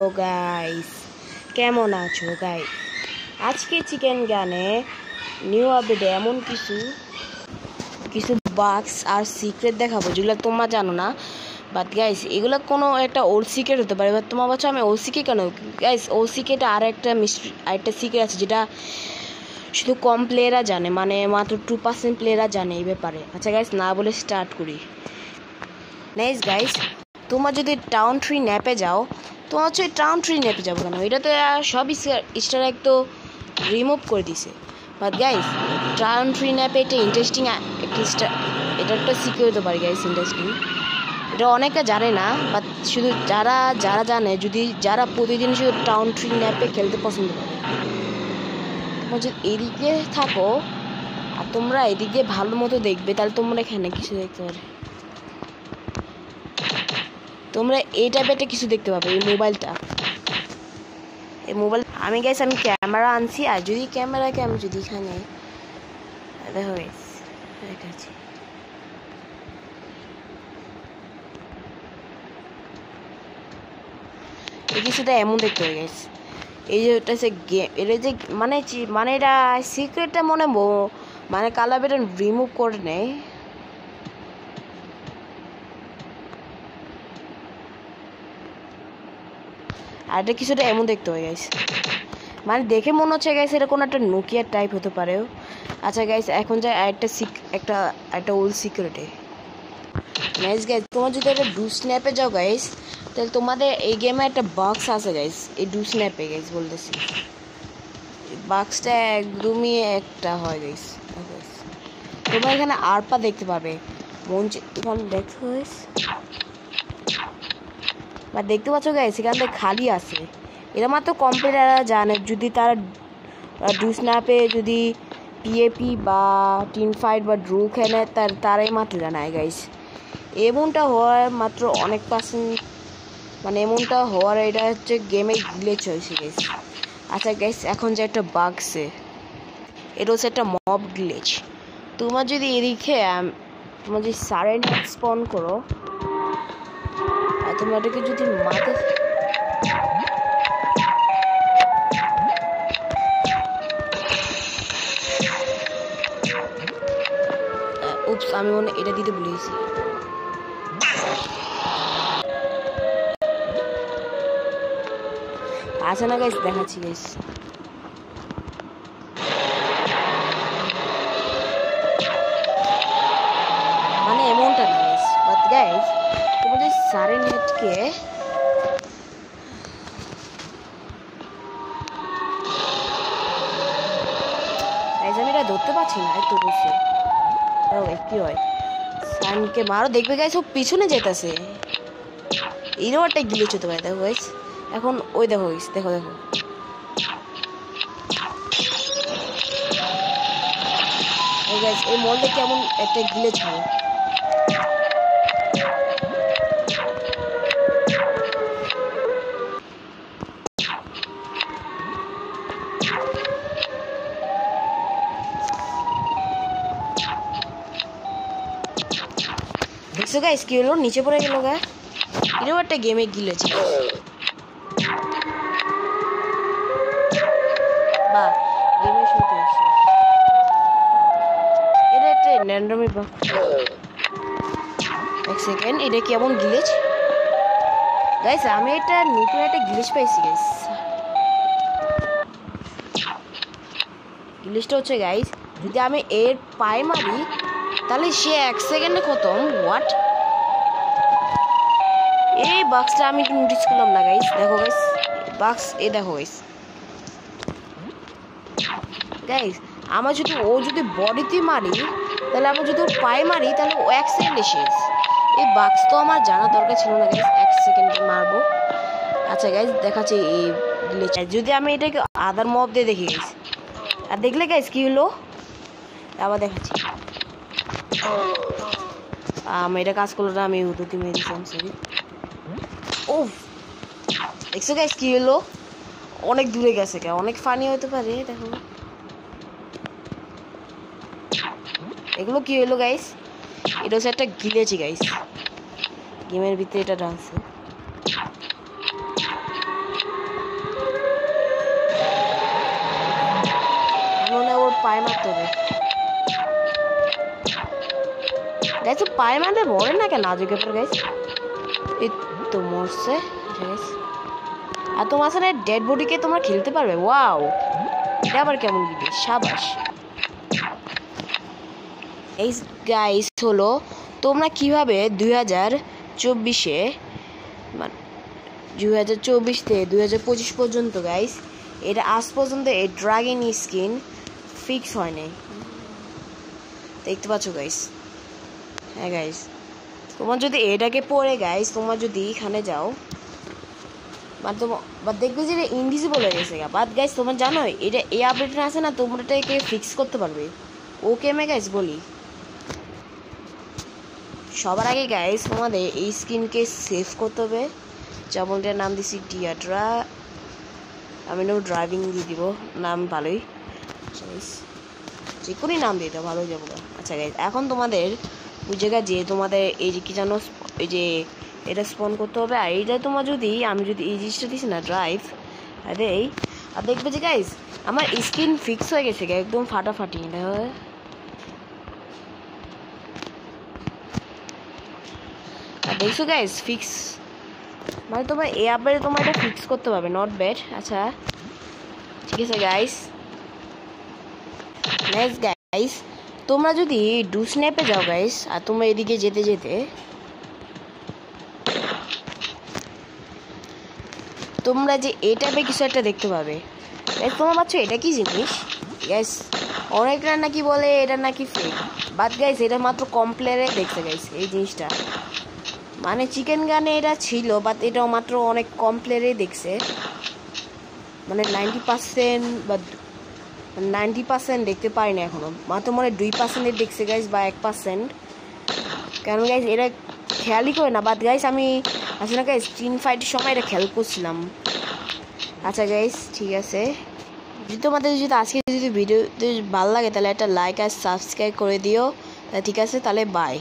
ও guys, কেমন আছো guys? আজকে চিকেন গানে নিউ আপডেটে এমন কিছু কিছু বাগস আর সিক্রেট দেখাবো যেগুলো তোমরা জানো না। বাট গাইস, এগুলো কোনো একটা ওল্ড সিক্রেট হতে পারে। বাট তোমার বলছো আমি ওল্ড সিক্রেট কেন? গাইস, ওল্ড সিক্রেট আর একটা মিস্ট্রি, আরেকটা সিক্রেট আছে যেটা শুধু কম প্লেয়াররা জানে, মানে মাত্র 2% প্লেয়াররা জানে এই ব্যাপারে। আচ্ছা গাইস, না বলে স্টার্ট করি। নাইস গাইস, তোমরা যদি টাউন ট্রি ন্যাপে যাও, তোমার হচ্ছে টাউন ট্রি ন্যাপে যাবো কেন? এটাতে সব স্টার এক তো রিমুভ করে দিছে। বাট গাইস, টাউন ট্রি ন্যাপে এটা ইন্টারেস্টিং একটা এটা একটা সিকিউর হতে পারে গাইস, ইন্টারেস্টিং। এটা অনেকে জানে না, বাট শুধু যারা যারা জানে, যারা প্রতিদিন শুধু টাউন ট্রি ন্যাপে খেলতে পছন্দ করে, তোমরা যদি এদিকে থাকো আর তোমরা এদিকে ভালো মতো দেখবে, তাহলে তোমরা এখানে কিছু দেখতে পারে। তোমরা এই টাইপের কিছু দেখতে পাবে। এই মোবাইল আমি ক্যামেরা আনছি, আর যদি ক্যামেরাকে আমি যদি এখানে দেখো দেখাচ্ছি, এই কিছুটা এমন দেখতে হয়ে গেছে। এই যে এটা হচ্ছে গেম, এটা যে মানে এটা সিক্রেটটা মানে কালার বেটা রিমুভ করে নেয়। আর এটা কিছুটা এমন দেখতে হয়ে গেছে, মানে দেখে মনে হচ্ছে গাইস এটা কোনো একটা নোকিয়ার টাইপ হতে পারে। আচ্ছা গাইস, এখন যাই একটা ওল্ড সিক্রেটে। নাইস গাইস, তোমার যদি একটা ডু স্ন্যাপে যাও গাইস, তাহলে তোমাদের এই গেমে একটা বাক্স আছে গাইস। এই ডু স্ন্যাপে গাইস বলতেছি, বাক্সটা একদমই একটা হয় গাইস। তোমরা এখানে আরপা দেখতে পাবে, এখানে দেখতে গাইস, বা দেখতে পাচ্ছ গাইস, এখান থেকে খালি আছে। এরা মাত্র কম্পিউটাররা জানে, যদি তারা ডু স্ন্যাপে যদি পিএপি বা টিম ফাইট বা ড্রু খেলে, তারাই মাত্র জানায় গাইস। এমনটা হওয়ার মাত্র অনেক পার্সেন্ট, মানে এমনটা হওয়ার এটা হচ্ছে গেমে গ্লিচ হয়েছে গাইস। আচ্ছা গাইস, এখন যে একটা বাগসে, এটা হচ্ছে একটা মব গ্লিচ। তোমার যদি এদিকে তোমার যদি সারেন্ট স্পন করো, আর তোমরা এটাকে যদি মাথা আমি এটা দিতে ভুলেছি। আচ্ছা না গাইস, দেখাচ্ছি গাইস। মানে এমনটা না গাইস, বাট গাইস তোমাদের সারে নেটকে গাইস আমি এটা ধরতে পারছি না, একটু বসে কি হয়। সানকে মারো, দেখবে গাইস ও পিছনে যেতেছে। এরও একটা গিলিচ হতে পারে। দেখো গাইস, এখন ওই দেখো গাইস, দেখো গাইস, এই মলটা কেমন একটা গিলিচ হবে। দেখছো গাইস কি হলো, নিচে পড়ে গেল গা। এরও একটা গেমে গিলেছে বা গেমের শুরুতে আসছে। এটা একটা র্যান্ডমই বা এক সেকেন্ড, এটা কেমন গিলেছ গাইস। আমি এটা নতুন একটা গিলিচ পাইছি গাইস। গিলিচটা হচ্ছে গাইস, যদি আমি এর পায়ে মারি তাহলে সে 1 সেকেন্ডে খতম। হোয়াট? এই বাক্সটা আমি নোটিস করলাম না গাইস। দেখো গাইস, বাক্স দেখো গাইস, আমার যদি বডিতে মারি, তাহলে আমি যদি ওর পায়ে মারি, তাহলে ও 1 সেকেন্ডে শেষ। এই বাক্স তো আমার জানা দরকার ছিল না গাইস, 1 সেকেন্ডে মারবো। আচ্ছা গাইস, দেখাচ্ছি এই গ্লিচ। যদি আমি এটাকে আদার মব দিয়ে দেখি গাইস, আর দেখলে গাইস কি হলো, আবার দেখাচ্ছি। এটা কাজ করলো না, আমি উদুতি মেরে দিয়েছিলাম, সরি। ও দেখছো গাইস কি হলো, অনেক দূরে গেছে, অনেক ফানি হতে পারে। দেখো এগুলো কি হলো গাইস, এটা হচ্ছে একটা গিলেছি গাইস, গেমের ভিতরে এটা ডান্স। পায়ে মারতে হবে গাইস। তো পায়ে মারলে মরে না কেন আজকে পর গাইস? এই তো মরছে গাইস। আর তোমার সাথে ডেড বডিকে তোমরা খেলতে পারবে। ওয়াও, এটা আবার কেমন ভিডিও? সাবাস। এই গাইস হলো তোমরা কিভাবে 2024-এ মানে 2024 থেকে 2025 পর্যন্ত গাইস, এটা আজ পর্যন্ত এই ড্রাগন স্কিন ফিক্স হয় নাই, দেখতে পাচ্ছ গাইস। হ্যাঁ গাইস, তোমার যদি এটাকে পরে গাইস, তোমার যদি এখানে যাও মানে তোমার দেখবে যে এটা ইনভিজিবল হয়ে গেছে। বাট গাইস তোমার জানো এটা এই আপডেটটা আছে না, তোমরা এটাকে ফিক্স করতে পারবে। ওকে আমি গাইস বলি, সবার আগে গাইস তোমাদের এই স্কিনকে সেভ করতে হবে। যেমন এটার নাম দিছি টিয়াট্রা, আমি নাম ড্রাইভিং দিয়ে দিব, নাম ভালোই, যে কোনই নাম দিয়ে দাও, ভালোই যাবো। আচ্ছা গাইস, এখন তোমাদের ওই জায়গায় যে তোমাদের এই যে কি জানো, এই যে এটা স্পন করতে হবে। আর এইটা তোমার যদি আমি যদি এই জিনিসটা দিছি না ড্রাইভ, আরে এই আর দেখবে যে গাইস আমার স্কিন ফিক্স হয়ে গেছে একদম ফাটাফাটি। আর দেখছো গাইস ফিক্স, মানে তোমার এই আপডেটে তোমার এটা ফিক্স করতে পারবে, নট ব্যাড। আচ্ছা ঠিক আছে গাইস, নেক্সট গাইস তোমরা যদি ডু স্ন্যাপে যাও গাইস, আর তোমরা এদিকে যেতে যেতে তোমরা যে এই টাইপের কিছু একটা দেখতে পাবে গাইস। তোমরা ভাবছো এটা কি জিনিস গাইস? অনেকরা নাকি বলে এটা নাকি ফেক, বাট গাইস এটা মাত্র কমপ্লেরে দেখছে গাইস এই জিনিসটা। মানে চিকেন গানে এটা ছিল, বাট এটাও মাত্র অনেক কম প্লেয়ারেই দেখছে, মানে 90% বা 90% দেখতে পারি না এখনো, মাত্র মনে 2% দেখছে গাইস বা 1%। কারণ গাইস এটা খেয়ালই করে না। বাট গাইস আমি আসলে গাইস টিম ফাইটের সময় এটা খেয়াল করছিলাম। আচ্ছা গাইস ঠিক আছে, যদি তোমাদের যদি আজকে যদি ভিডিও ভালো লাগে তাহলে একটা লাইক আর সাবস্ক্রাইব করে দিও। ঠিক আছে তাহলে বাই।